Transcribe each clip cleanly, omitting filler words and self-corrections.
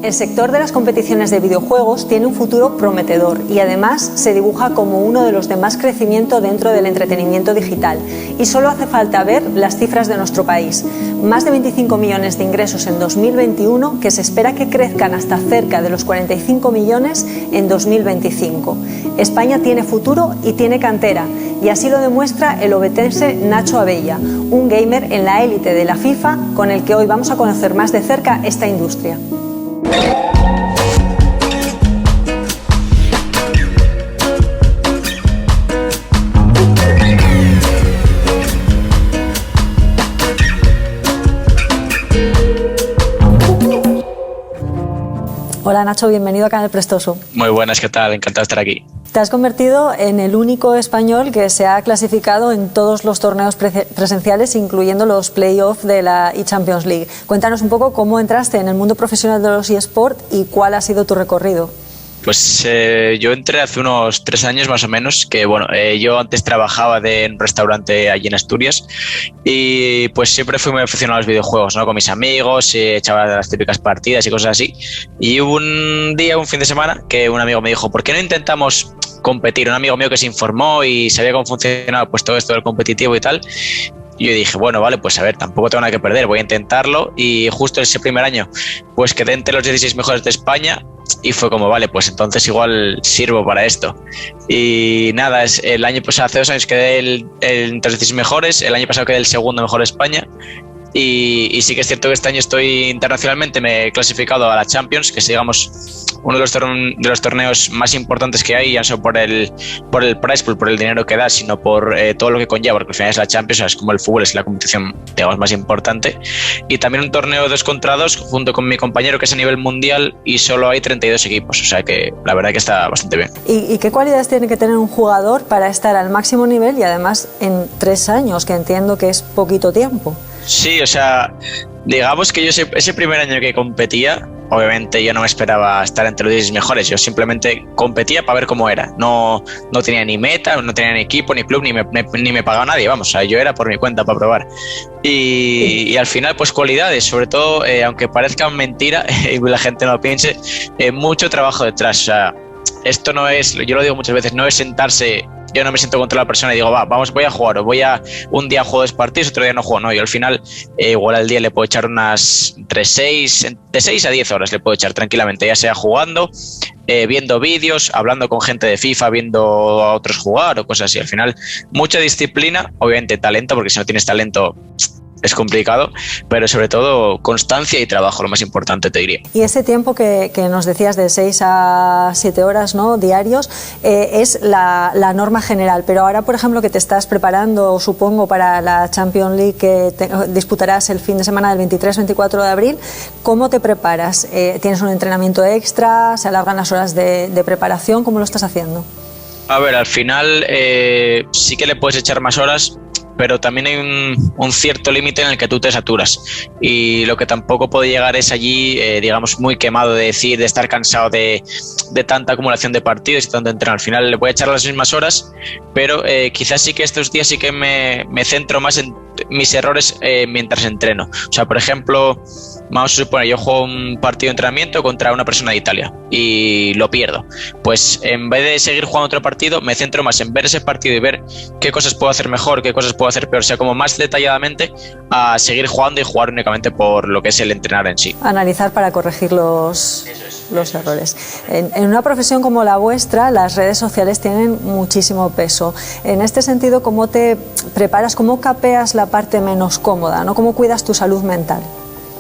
El sector de las competiciones de videojuegos tiene un futuro prometedor y además se dibuja como uno de los de más crecimiento dentro del entretenimiento digital. Y solo hace falta ver las cifras de nuestro país. Más de 25 millones de ingresos en 2021 que se espera que crezcan hasta cerca de los 45 millones en 2025. España tiene futuro y tiene cantera. Y así lo demuestra el obetense Nacho Abella, un gamer en la élite de la FIFA con el que hoy vamos a conocer más de cerca esta industria. Hola Nacho, bienvenido a Canal Prestoso. Muy buenas, ¿qué tal? Encantado de estar aquí. Te has convertido en el único español que se ha clasificado en todos los torneos presenciales, incluyendo los playoffs de la eChampions League. Cuéntanos un poco cómo entraste en el mundo profesional de los eSports y cuál ha sido tu recorrido. Pues yo entré hace unos 3 años más o menos, que bueno, yo antes trabajaba en un restaurante allí en Asturias y pues siempre fui muy aficionado a los videojuegos, ¿no? Con mis amigos, echaba las típicas partidas y cosas así. Y hubo un día, un fin de semana, que un amigo me dijo, ¿por qué no intentamos competir? Un amigo mío que se informó y sabía cómo funcionaba pues todo esto del competitivo y tal. Y yo dije, bueno, vale, pues a ver, tampoco tengo nada que perder, voy a intentarlo. Y justo ese primer año, pues quedé entre los 16 mejores de España. Y fue como, vale, pues entonces igual sirvo para esto. Y nada, el año pasado, hace 2 años quedé entre los 16 mejores, el año pasado quedé el segundo mejor de España. Y sí que es cierto que este año estoy internacionalmente, me he clasificado a la Champions, que es, digamos, uno de los torneos más importantes que hay, ya no solo por el prize pool, por el dinero que da, sino por todo lo que conlleva, porque al final es la Champions, es como el fútbol, es la competición, digamos, más importante. Y también un torneo 2 contra 2 junto con mi compañero, que es a nivel mundial, y solo hay 32 equipos, o sea que la verdad que está bastante bien. ¿Y qué cualidades tiene que tener un jugador para estar al máximo nivel y además en 3 años, que entiendo que es poquito tiempo? Sí, o sea, digamos que yo ese primer año que competía, obviamente yo no me esperaba estar entre los 10 mejores, yo simplemente competía para ver cómo era. No tenía ni meta, no tenía ni equipo, ni club, ni me pagaba nadie, vamos, o sea, yo era por mi cuenta para probar. Y al final, pues cualidades, sobre todo, aunque parezca mentira y la gente no lo piense, mucho trabajo detrás. O sea, esto no es, yo lo digo muchas veces, no es sentarse. Yo no me siento contra la persona y digo, voy a jugar, o un día juego 2 partidos, otro día no juego, no, yo al final igual al día le puedo echar de 6 a 10 horas le puedo echar tranquilamente, ya sea jugando, viendo vídeos, hablando con gente de FIFA, viendo a otros jugar o cosas así. Al final, mucha disciplina, obviamente talento, porque si no tienes talento es complicado, pero sobre todo constancia y trabajo, lo más importante, te diría. Y ese tiempo que nos decías de 6 a 7 horas, ¿no?, diarios, es la norma general, pero ahora, por ejemplo, que te estás preparando, supongo, para la Champions League que disputarás el fin de semana del 23-24 de abril, ¿cómo te preparas? ¿Tienes un entrenamiento extra? ¿Se alargan las horas de preparación? ¿Cómo lo estás haciendo? A ver, al final sí que le puedes echar más horas, pero también hay un cierto límite en el que tú te saturas, y lo que tampoco puede llegar es allí, digamos, muy quemado de estar cansado de tanta acumulación de partidos y tanto entreno. Al final le voy a echar las mismas horas, pero quizás sí que estos días sí que me centro más en mis errores mientras entreno. O sea, por ejemplo, vamos a suponer, yo juego un partido de entrenamiento contra una persona de Italia y lo pierdo. Pues en vez de seguir jugando otro partido, me centro más en ver ese partido y ver qué cosas puedo hacer mejor, qué cosas puedo hacer peor, o sea, como más detalladamente, a seguir jugando y jugar únicamente por lo que es el entrenar en sí. Analizar para corregir los errores. En una profesión como la vuestra, las redes sociales tienen muchísimo peso. En este sentido, ¿cómo te preparas, cómo capeas la parte menos cómoda, ¿no? ¿Cómo cuidas tu salud mental?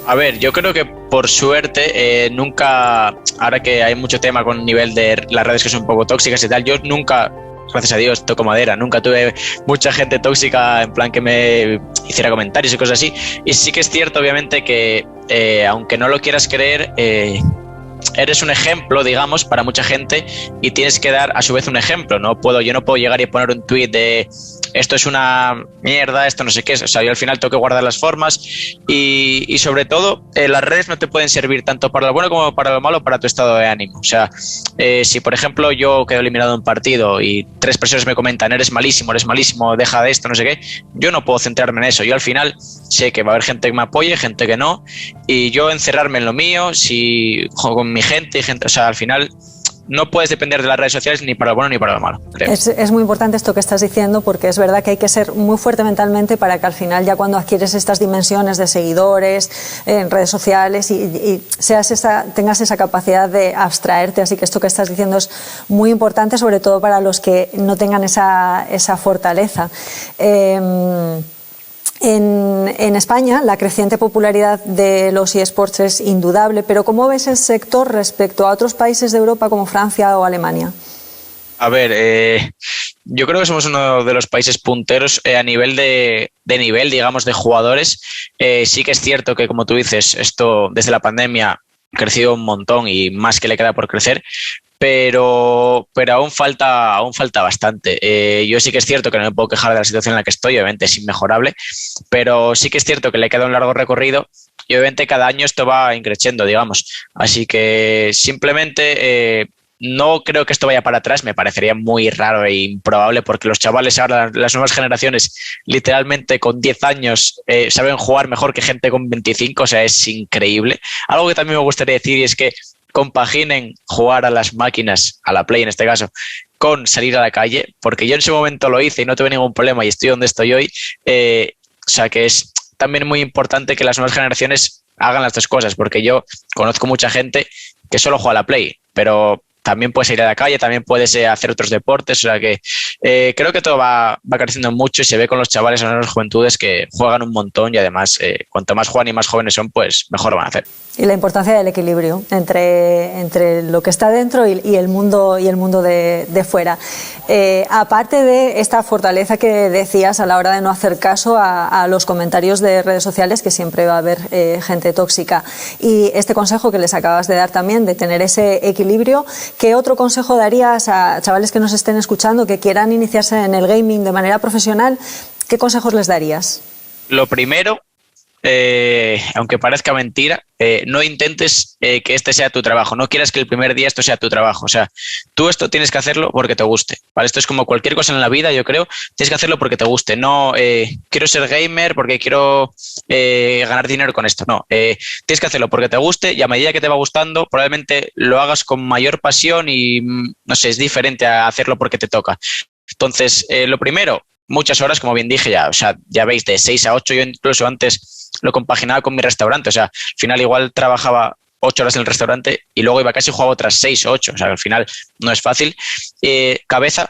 A ver, yo creo que por suerte nunca, ahora que hay mucho tema con el nivel de las redes que son un poco tóxicas y tal, yo nunca, gracias a Dios, toco madera, nunca tuve mucha gente tóxica en plan que me hiciera comentarios y cosas así. Y sí que es cierto, obviamente, que aunque no lo quieras creer, eres un ejemplo, digamos, para mucha gente, y tienes que dar a su vez un ejemplo. Yo no puedo llegar y poner un tuit de esto es una mierda, esto no sé qué es. O sea, yo al final tengo que guardar las formas y sobre todo las redes no te pueden servir tanto para lo bueno como para lo malo para tu estado de ánimo. O sea, si por ejemplo yo quedo eliminado en un partido y 3 personas me comentan eres malísimo, deja de esto, no sé qué, yo no puedo centrarme en eso. Yo al final sé que va a haber gente que me apoye, gente que no, y yo encerrarme en lo mío, si juego con mi gente y gente, o sea, al final no puedes depender de las redes sociales ni para lo bueno ni para lo malo, creo. Es muy importante esto que estás diciendo, porque es verdad que hay que ser muy fuerte mentalmente para que al final, ya cuando adquieres estas dimensiones de seguidores en redes sociales y tengas esa capacidad de abstraerte. Así que esto que estás diciendo es muy importante, sobre todo para los que no tengan esa fortaleza. En España la creciente popularidad de los eSports es indudable, pero ¿cómo ves el sector respecto a otros países de Europa como Francia o Alemania? A ver, yo creo que somos uno de los países punteros a nivel de nivel, digamos, de jugadores. Sí que es cierto que, como tú dices, esto desde la pandemia ha crecido un montón y más que le queda por crecer. Pero aún falta bastante. Yo sí que es cierto que no me puedo quejar de la situación en la que estoy, obviamente es inmejorable, pero sí que es cierto que le queda un largo recorrido y obviamente cada año esto va increciendo, digamos. Así que simplemente no creo que esto vaya para atrás, me parecería muy raro e improbable porque los chavales ahora, las nuevas generaciones, literalmente con 10 años saben jugar mejor que gente con 25, o sea, es increíble. Algo que también me gustaría decir es que compaginen jugar a las máquinas, a la Play en este caso, con salir a la calle, porque yo en su momento lo hice y no tuve ningún problema y estoy donde estoy hoy. O sea que es también muy importante que las nuevas generaciones hagan las dos cosas, porque yo conozco mucha gente que solo juega a la Play, pero también puedes ir a la calle, también puedes hacer otros deportes, o sea que creo que todo va creciendo mucho y se ve con los chavales en las juventudes que juegan un montón y además cuanto más juegan y más jóvenes son, pues mejor lo van a hacer. Y la importancia del equilibrio entre lo que está dentro y el mundo de fuera. Aparte de esta fortaleza que decías a la hora de no hacer caso a los comentarios de redes sociales, que siempre va a haber gente tóxica, y este consejo que les acabas de dar también, de tener ese equilibrio, ¿qué otro consejo darías a chavales que nos estén escuchando, que quieran iniciarse en el gaming de manera profesional? ¿Qué consejos les darías? Lo primero, aunque parezca mentira, no intentes que este sea tu trabajo, no quieras que el primer día esto sea tu trabajo, o sea, tú esto tienes que hacerlo porque te guste, ¿vale? Esto es como cualquier cosa en la vida, yo creo, tienes que hacerlo porque te guste, no quiero ser gamer porque quiero ganar dinero con esto, no, tienes que hacerlo porque te guste y a medida que te va gustando probablemente lo hagas con mayor pasión y no sé, es diferente a hacerlo porque te toca. Entonces, lo primero, muchas horas, como bien dije, o sea, ya veis, de 6 a 8, yo incluso antes lo compaginaba con mi restaurante, o sea, al final igual trabajaba 8 horas en el restaurante y luego iba a casa y jugaba otras 6 o 8, o sea, al final no es fácil.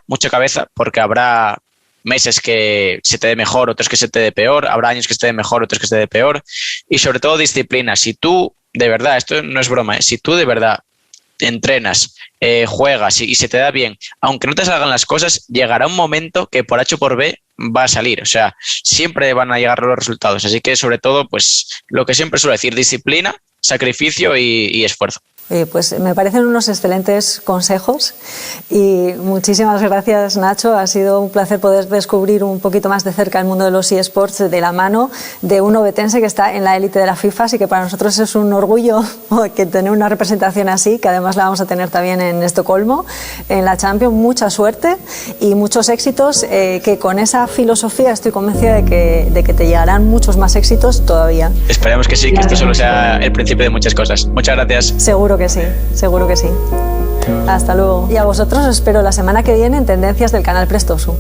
Mucha cabeza, porque habrá meses que se te dé mejor, otros que se te dé peor, habrá años que se te dé mejor, otros que se te dé peor, y sobre todo disciplina. Si tú, de verdad, esto no es broma, si tú de verdad entrenas, juegas y se te da bien, aunque no te salgan las cosas, llegará un momento que por H o por B va a salir, o sea, siempre van a llegar los resultados, así que sobre todo, pues lo que siempre suelo decir, disciplina, sacrificio y esfuerzo. Pues me parecen unos excelentes consejos y muchísimas gracias, Nacho. Ha sido un placer poder descubrir un poquito más de cerca el mundo de los eSports de la mano de un ovetense que está en la élite de la FIFA, así que para nosotros es un orgullo que tener una representación así, que además la vamos a tener también en Estocolmo, en la Champions. Mucha suerte y muchos éxitos, que con esa filosofía estoy convencida de que te llegarán muchos más éxitos todavía. Esperemos que sí, que esto solo sea el principio de muchas cosas. Muchas gracias. Seguro que sí, seguro que sí. Hasta luego. Y a vosotros os espero la semana que viene en Tendencias del canal Prestosu.